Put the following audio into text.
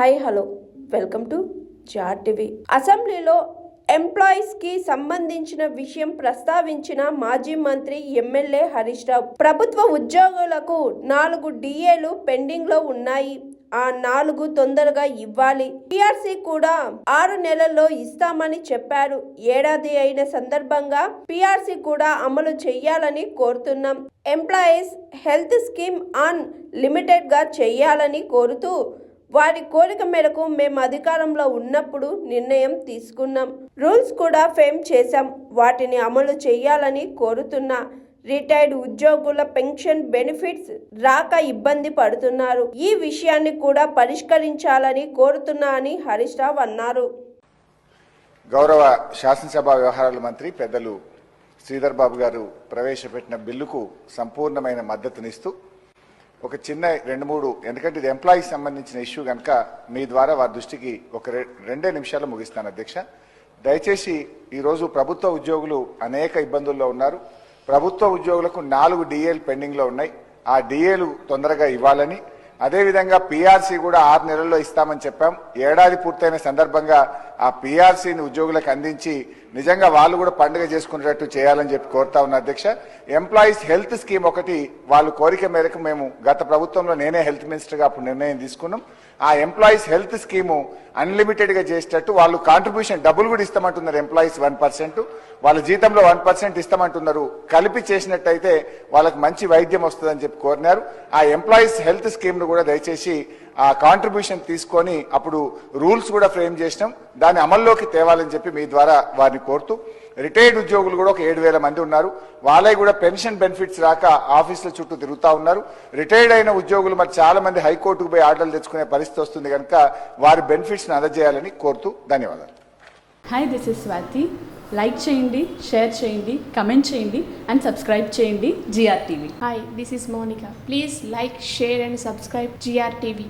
Hi hello welcome to జార్ TV. అసెంబ్లీలో employees కి సంబంధించిన విషయం ప్రస్తావించిన మాజీ మంత్రి ఎమ్మెల్యే హరీష్ రావు, ప్రభుత్వ ఉద్యోగులకు 4 డిఏలు పెండింగ్ లో ఉన్నాయి, ఆ 4 తొందరగా ఇవ్వాలి. పిఆర్సీ కూడా 6 నెలల్లో ఇస్తామని చెప్పారు. ఏడాది అయిన సందర్భంగా పిఆర్సీ కూడా అమలు చేయాలని కోరుతున్నాం. Employees health scheme on limited గా చేయాలని కోరుతూ వారి కోరిక మేరకు మేము అధికారంలో ఉన్నప్పుడు నిర్ణయం తీసుకున్నాం. రూల్స్ కూడా ఫ్రేమ్ చేశాం. వాటిని అమలు చేయాలని కోరుతున్నా. రిటైర్డ్ ఉద్యోగుల పెన్షన్ బెనిఫిట్స్ రాక ఇబ్బంది పడుతున్నారు. ఈ విషయాన్ని కూడా పరిష్కరించాలని కోరుతున్నా అని హరీష్ రావు అన్నారు. గౌరవ శాసనసభ వ్యవహారాల మంత్రి పెద్దలు శ్రీధర్ బాబు గారు ప్రవేశపెట్టిన బిల్లుకు సంపూర్ణమైన మద్దతునిస్తూ ఒక చిన్న 2-3 ఎందుకంటే ఇది ఎంప్లాయీస్ సంబంధించిన ఇష్యూ కనుక మీ ద్వారా వారి దృష్టికి ఒక 2 నిమిషాలు ముగిస్తాను అధ్యక్ష. దయచేసి ఈరోజు ప్రభుత్వ ఉద్యోగులు అనేక ఇబ్బందుల్లో ఉన్నారు. ప్రభుత్వ ఉద్యోగులకు 4 డిఏలు పెండింగ్లో ఉన్నాయి. ఆ డిఏలు తొందరగా ఇవ్వాలని, అదేవిధంగా పిఆర్సీ కూడా 6 నెలల్లో ఇస్తామని చెప్పాం. ఏడాది పూర్తయిన సందర్భంగా ఆ పిఆర్సీని ఉద్యోగులకు అందించి నిజంగా వాళ్ళు కూడా పండుగ చేసుకునేటట్టు చేయాలని చెప్పి కోరుతా ఉన్నా అధ్యక్ష. ఎంప్లాయీస్ హెల్త్ స్కీమ్ ఒకటి వాళ్ళు కోరిక మేరకు మేము గత ప్రభుత్వంలో నేనే హెల్త్ మినిస్టర్గా అప్పుడు నిర్ణయం తీసుకున్నాం. ఆ ఎంప్లాయీస్ హెల్త్ స్కీము అన్లిమిటెడ్గా చేసేటట్టు వాళ్ళు కాంట్రిబ్యూషన్ డబ్బులు కూడా ఇస్తామంటున్నారు. ఎంప్లాయీస్ 1%, వాళ్ళ జీతంలో 1% ఇస్తామంటున్నారు. కలిపి చేసినట్టయితే వాళ్ళకి మంచి వైద్యం వస్తుందని చెప్పి కోరినారు. ఆ ఎంప్లాయీస్ హెల్త్ స్కీమ్ను కూడా దయచేసి ఆ కాంట్రిబ్యూషన్ తీసుకొని అప్పుడు రూల్స్ కూడా ఫ్రేమ్ చేసినాం. దాన్ని అమల్లోకి తేవాలని చెప్పి మీ ద్వారా వారిని కోరుతూ, రిటైర్డ్ ఉద్యోగులు కూడా ఒక 7,000 మంది ఉన్నారు. వాళ్ళకి కూడా పెన్షన్ బెనిఫిట్స్ రాక ఆఫీసుల చుట్టూ తిరుగుతూ ఉన్నారు. రిటైర్డ్ అయిన ఉద్యోగులు మరి చాలా మంది హైకోర్టుకు పోయి ఆర్డర్లు తెచ్చుకునే పరిస్థితి వస్తుంది కనుక వారి బెనిఫిట్స్ని అందజేయాలని కోరుతూ ధన్యవాదాలు. Hi, this is Swathi. Like చేయండి, షేర్ చేయండి, కమెంట్ చేయండి అండ్ సబ్స్క్రైబ్ చేయండి GR TV. Hi, this is Monica. Please like, share and subscribe GR TV.